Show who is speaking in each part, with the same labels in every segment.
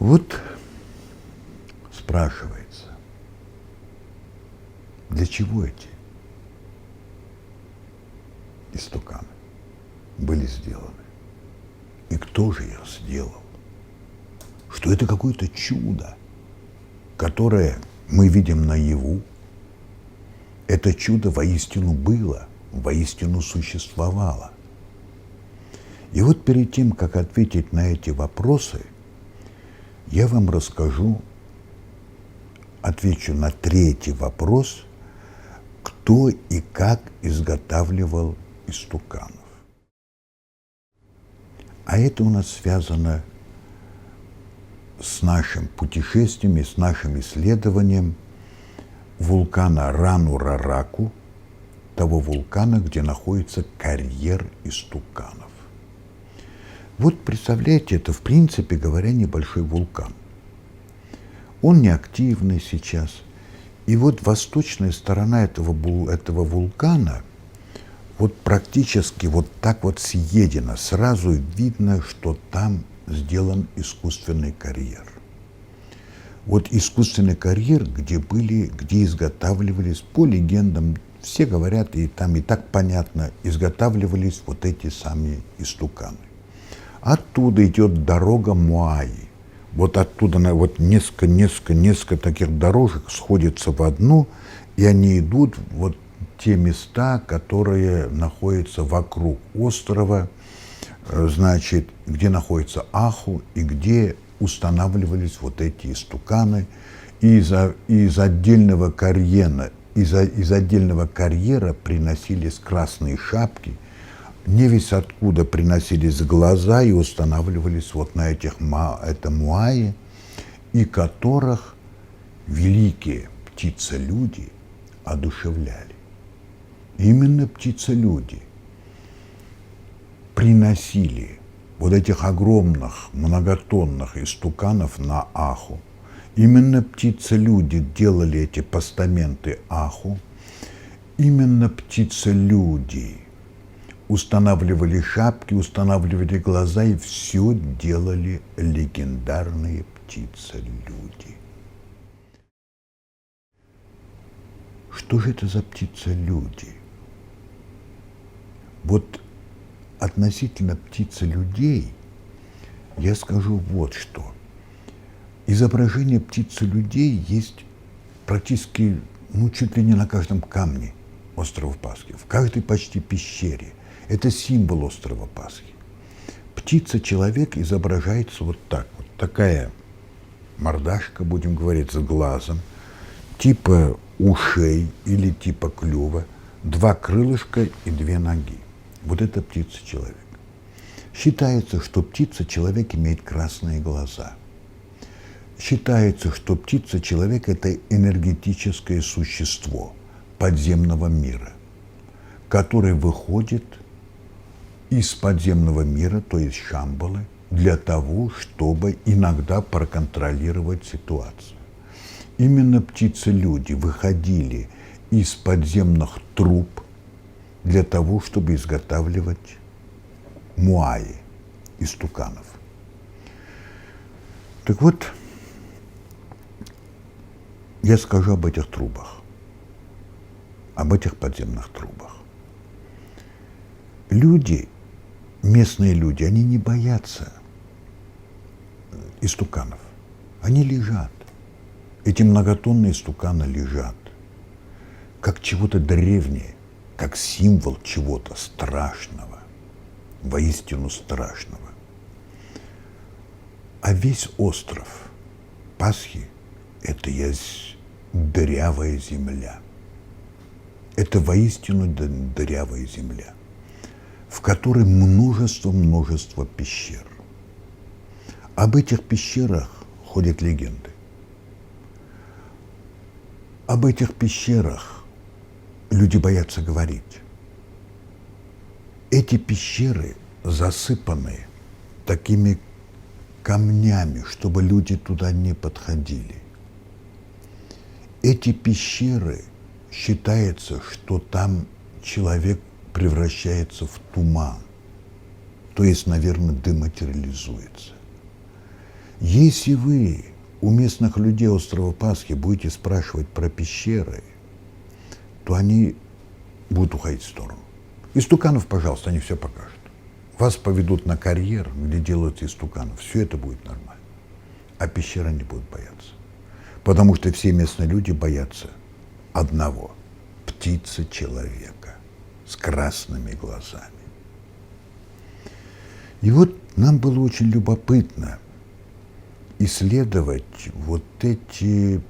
Speaker 1: Вот спрашивается, для чего эти истуканы были сделаны? И кто же их сделал? Что это какое-то чудо, которое мы видим наяву. Это чудо воистину было, воистину существовало. И вот перед тем, как ответить на эти вопросы, я вам отвечу на третий вопрос, кто и как изготавливал истуканов. А это у нас связано с нашим путешествием и с нашим исследованием вулкана Ранурараку, того вулкана, где находится карьер истуканов. Вот представляете, это в принципе говоря небольшой вулкан. Он неактивный сейчас. И вот восточная сторона этого вулкана вот практически вот так вот съедена. Сразу видно, что там сделан искусственный карьер. Вот искусственный карьер, где изготавливались, по легендам, все говорят, и там и так понятно, изготавливались вот эти самые истуканы. Оттуда идет дорога Муаи. Вот оттуда вот несколько таких дорожек сходятся в одну, и они идут вот те места, которые находятся вокруг острова, значит, где находится Аху и где устанавливались вот эти истуканы. И из отдельного карьера приносились красные шапки, не весь откуда приносились глаза и устанавливались вот на это Муаи, и которых великие птицелюди одушевляли. Именно птицелюди приносили вот этих огромных многотонных истуканов на Аху. Именно птицелюди делали эти постаменты Аху. Именно птицелюди устанавливали шапки, устанавливали глаза, и все делали легендарные птицелюди. Что же это за птицелюди? Вот относительно птицелюдей я скажу вот что. Изображение птицелюдей есть практически, чуть ли не на каждом камне острова Пасхи, в каждой почти пещере. Это символ острова Пасхи. Птица-человек изображается вот так вот. Такая мордашка, будем говорить, с глазом, типа ушей или типа клюва, 2 крылышка и 2 ноги. Вот это птица-человек. Считается, что птица-человек имеет красные глаза. Считается, что птица-человек – это энергетическое существо подземного мира, которое выходит из подземного мира, то есть Шамбалы, для того, чтобы иногда проконтролировать ситуацию. Именно птицы-люди выходили из подземных труб для того, чтобы изготавливать муаи, истуканов. Так вот, я скажу об этих трубах, об этих подземных трубах. Люди, местные люди, они не боятся истуканов. Они лежат. Эти многотонные истуканы лежат, как чего-то древнее, как символ чего-то страшного, воистину страшного. А весь остров Пасхи – это есть дырявая земля. Это воистину дырявая земля, в которой множество пещер. Об этих пещерах ходят легенды. Об этих пещерах люди боятся говорить. Эти пещеры засыпаны такими камнями, чтобы люди туда не подходили. Эти пещеры, считается, что там человек превращается в туман, то есть, наверное, дематериализуется. Если вы у местных людей острова Пасхи будете спрашивать про пещеры, то они будут уходить в сторону. Истуканов, пожалуйста, они все покажут. Вас поведут на карьер, где делают истуканов. Все это будет нормально. А пещеры не будут бояться. Потому что все местные люди боятся одного – птицы-человека с красными глазами. И вот нам было очень любопытно исследовать вот эти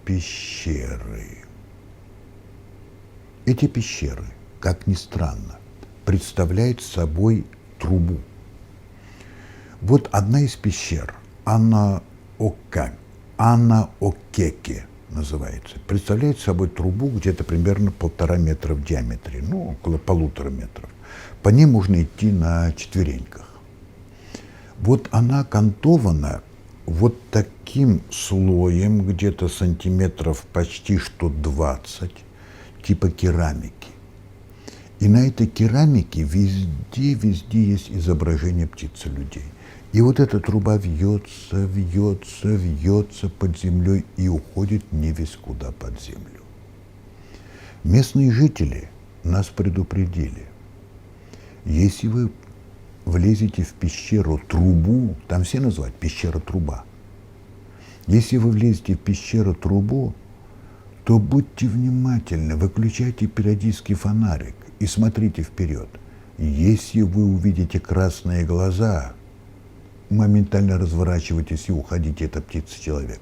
Speaker 1: пещеры. Эти пещеры, как ни странно, представляют собой трубу. Вот одна из пещер, Анаокеке называется, представляет собой трубу где-то примерно 1,5 метра в диаметре, около 1,5 метров. По ней можно идти на четвереньках. Вот она окантована вот таким слоем, где-то сантиметров почти что 20, типа керамики. И на этой керамике везде есть изображение птиц и людей. И вот эта труба вьется под землей и уходит не весь куда под землю. Местные жители нас предупредили. Если вы влезете в пещеру трубу, там все называют пещера труба. Если вы влезете в пещеру трубу, то будьте внимательны, выключайте периодически фонарик и смотрите вперед. Если вы увидите красные глаза, моментально разворачивайтесь и уходите, это птица-человек.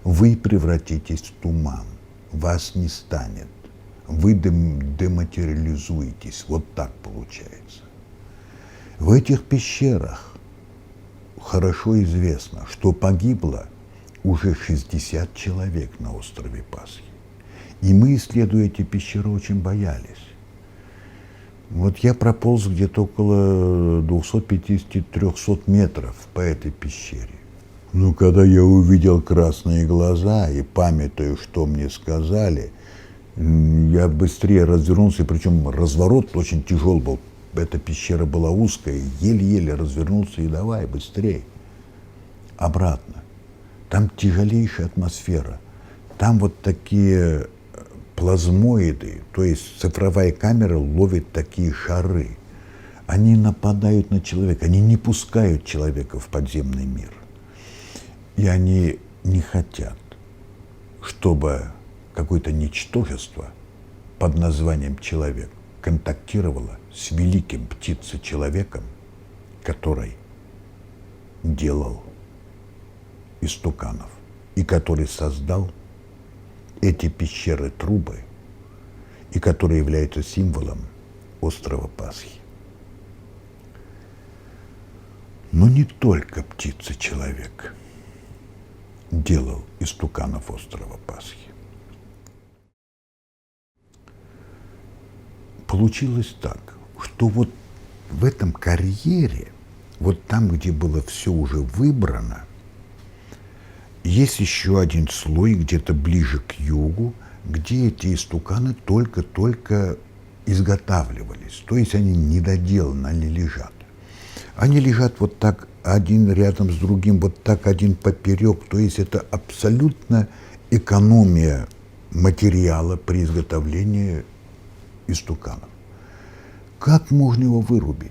Speaker 1: Вы превратитесь в туман, вас не станет, вы дематериализуетесь, вот так получается. В этих пещерах хорошо известно, что погибло уже 60 человек на острове Пасхи. И мы, исследуя эти пещеры, очень боялись. Вот я прополз где-то около 250-300 метров по этой пещере. Но когда я увидел красные глаза и памятуя, что мне сказали, я быстрее развернулся, причем разворот очень тяжелый был. Эта пещера была узкая, еле-еле развернулся и давай, быстрее. Обратно. Там тяжелейшая атмосфера. Там вот такие плазмоиды, то есть цифровая камера ловит такие шары. Они нападают на человека, они не пускают человека в подземный мир. И они не хотят, чтобы какое-то ничтожество под названием человек контактировало с великим птицей-человеком, который делал истуканов и который создал эти пещеры-трубы и который является символом острова Пасхи. Но не только птица-человек делал истуканов острова Пасхи. Получилось так, что вот в этом карьере, вот там, где было все уже выбрано, есть еще один слой где-то ближе к югу, где эти истуканы только-только изготавливались. То есть они недоделаны, они лежат. Они лежат вот так один рядом с другим, вот так один поперек. То есть это абсолютно экономия материала при изготовлении истуканов. Как можно его вырубить?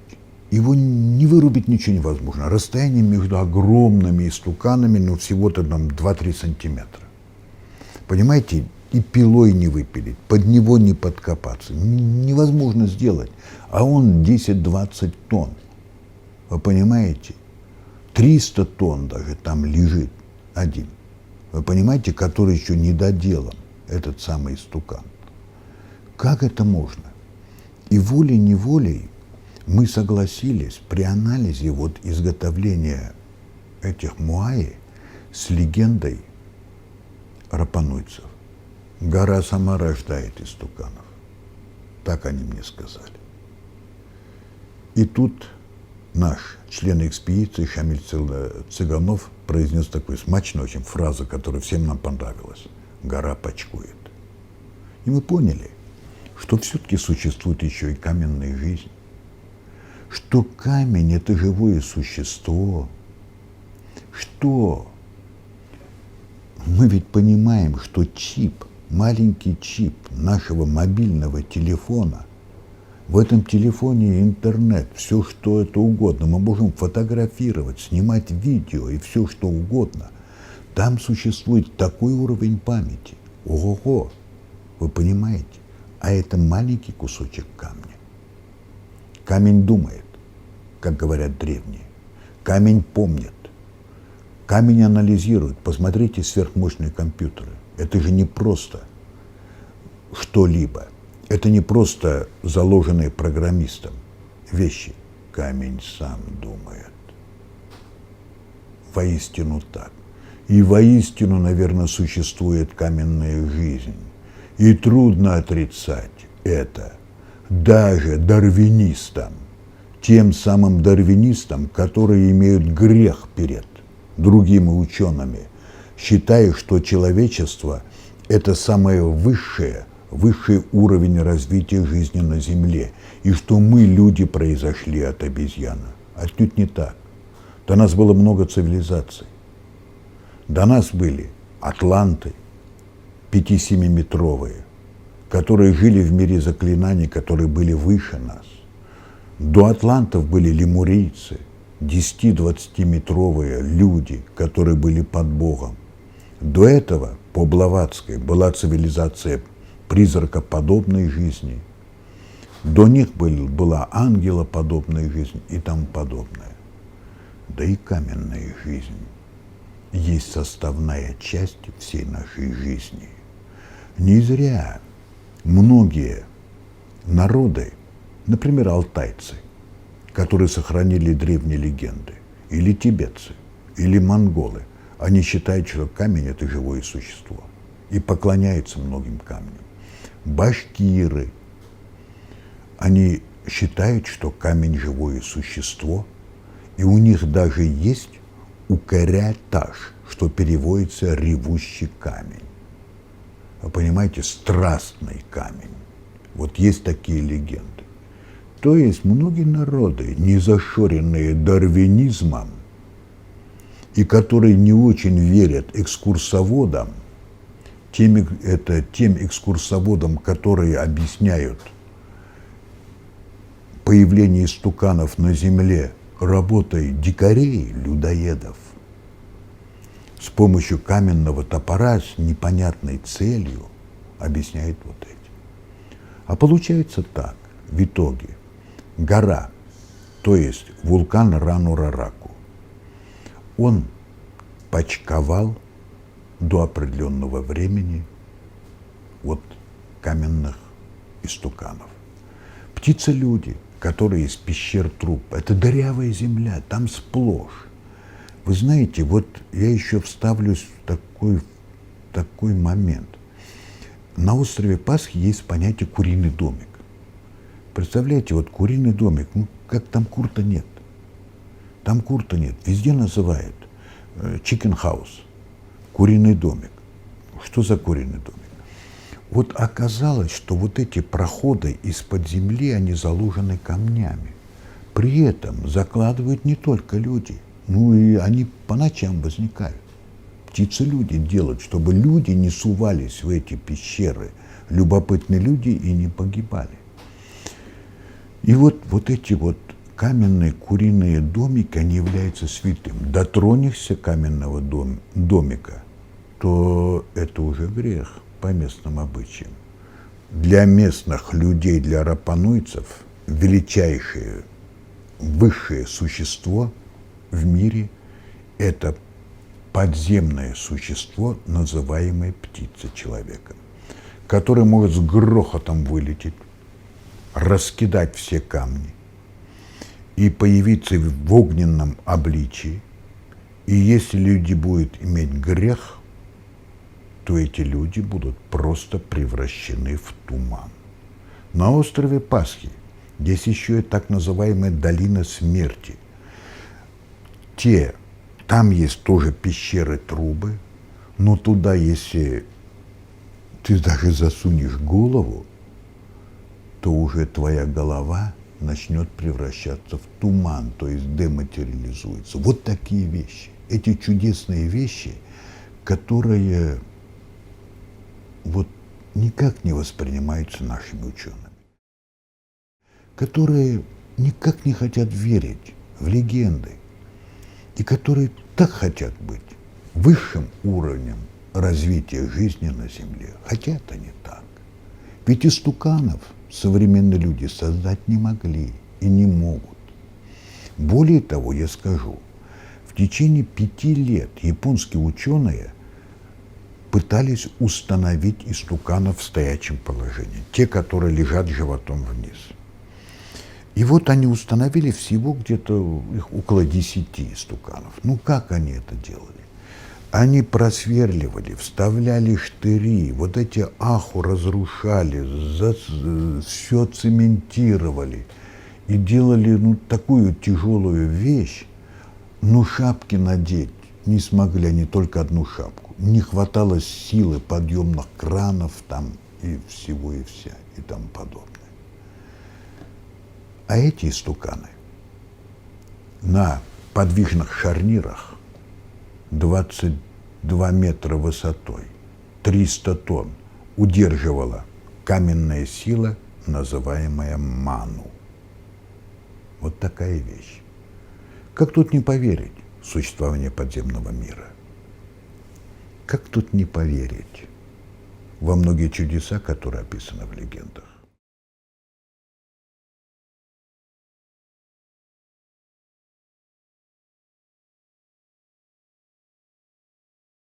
Speaker 1: Его не вырубить ничего невозможно. Расстояние между огромными истуканами, всего-то там 2-3 сантиметра. Понимаете, и пилой не выпилить, под него не подкопаться. Невозможно сделать. А он 10-20 тонн. Вы понимаете? 300 тонн даже там лежит один. Вы понимаете, который еще не доделан, этот самый истукан. Как это можно? И волей-неволей мы согласились при анализе вот изготовления этих муаи с легендой рапануйцев. Гора сама рождает истуканов. Так они мне сказали. И тут наш член экспедиции Шамиль Цыганов произнес такую смачную очень фразу, которая всем нам понравилась. Гора почкует. И мы поняли, что все-таки существует еще и каменная жизнь. Что камень – это живое существо, что мы ведь понимаем, что чип, маленький чип нашего мобильного телефона, в этом телефоне интернет, все что это угодно, мы можем фотографировать, снимать видео и все что угодно. Там существует такой уровень памяти. Ого-го, вы понимаете? А это маленький кусочек камня. Камень думает, как говорят древние. Камень помнит. Камень анализирует. Посмотрите сверхмощные компьютеры. Это же не просто что-либо. Это не просто заложенные программистом вещи. Камень сам думает. Воистину так. И воистину, наверное, существует каменная жизнь. И трудно отрицать это даже дарвинистам, тем самым дарвинистам, которые имеют грех перед другими учеными, считая, что человечество – это самое высший уровень развития жизни на Земле, и что мы, люди, произошли от обезьяны. Отнюдь не так. До нас было много цивилизаций. До нас были атланты, 5-7-метровые, которые жили в мире заклинаний, которые были выше нас. До атлантов были лемурийцы, 10-20-метровые люди, которые были под Богом. До этого, по Блаватской, была цивилизация призракоподобной жизни. До них была ангелоподобная жизнь и тому подобное. Да и каменная жизнь есть составная часть всей нашей жизни. Не зря многие народы, например, алтайцы, которые сохранили древние легенды, или тибетцы, или монголы, они считают, что камень – это живое существо, и поклоняются многим камням. Башкиры, они считают, что камень – живое существо, и у них даже есть укорятаж, что переводится «ревущий камень». Вы понимаете, страстный камень. Вот есть такие легенды. То есть многие народы, не зашоренные дарвинизмом, и которые не очень верят экскурсоводам, тем экскурсоводам, которые объясняют появление истуканов на Земле работой дикарей, людоедов, с помощью каменного топора с непонятной целью объясняет вот эти. А получается так, в итоге, гора, то есть вулкан Рану-Рараку, он почковал до определенного времени от каменных истуканов. Птицы-люди, которые из пещер труб, это дырявая земля, там сплошь. Вы знаете, вот я еще вставлюсь в такой момент. На острове Пасхи есть понятие «куриный домик». Представляете, вот куриный домик, ну как там кур-то нет. Там кур-то нет, везде называют chicken house, куриный домик. Что за куриный домик? Вот оказалось, что вот эти проходы из-под земли, они заложены камнями. При этом закладывают не только люди, ну и они по ночам возникают. Птицы-люди делают, чтобы люди не сувались в эти пещеры, любопытные люди и не погибали. И вот эти вот каменные куриные домики, они являются святым. Дотронешься каменного домика, то это уже грех по местным обычаям. Для местных людей, для рапануйцев, величайшее, высшее существо в мире – это подземное существо, называемое птицей-человеком, которое может с грохотом вылететь, раскидать все камни и появиться в огненном обличии. И если люди будут иметь грех, то эти люди будут просто превращены в туман. На острове Пасхи есть еще и так называемая долина смерти. Там есть тоже пещеры-трубы, но туда, если ты даже засунешь голову, то уже твоя голова начнет превращаться в туман, то есть дематериализуется. Вот такие вещи. эти чудесные вещи, которые вот никак не воспринимаются нашими учеными, которые никак не хотят верить в легенды, и которые так хотят быть высшим уровнем развития жизни на Земле. Хотя это не так. Ведь истуканов современные люди создать не могли и не могут. Более того, я скажу, в течение 5 лет японские ученые пытались установить истуканов в стоячем положении, те, которые лежат животом вниз. И вот они установили всего где-то их около 10 истуканов. Ну как они это делали? Они просверливали, вставляли штыри, вот эти аху разрушали, все цементировали и делали такую тяжелую вещь, но шапки надеть не смогли они, только одну шапку. Не хватало силы подъемных кранов там и всего и вся и тому подобное. А эти истуканы на подвижных шарнирах 22 метра высотой, 300 тонн удерживала каменная сила, называемая ману. Вот такая вещь. Как тут не поверить в существование подземного мира? Как тут не поверить во многие чудеса, которые описаны в легендах?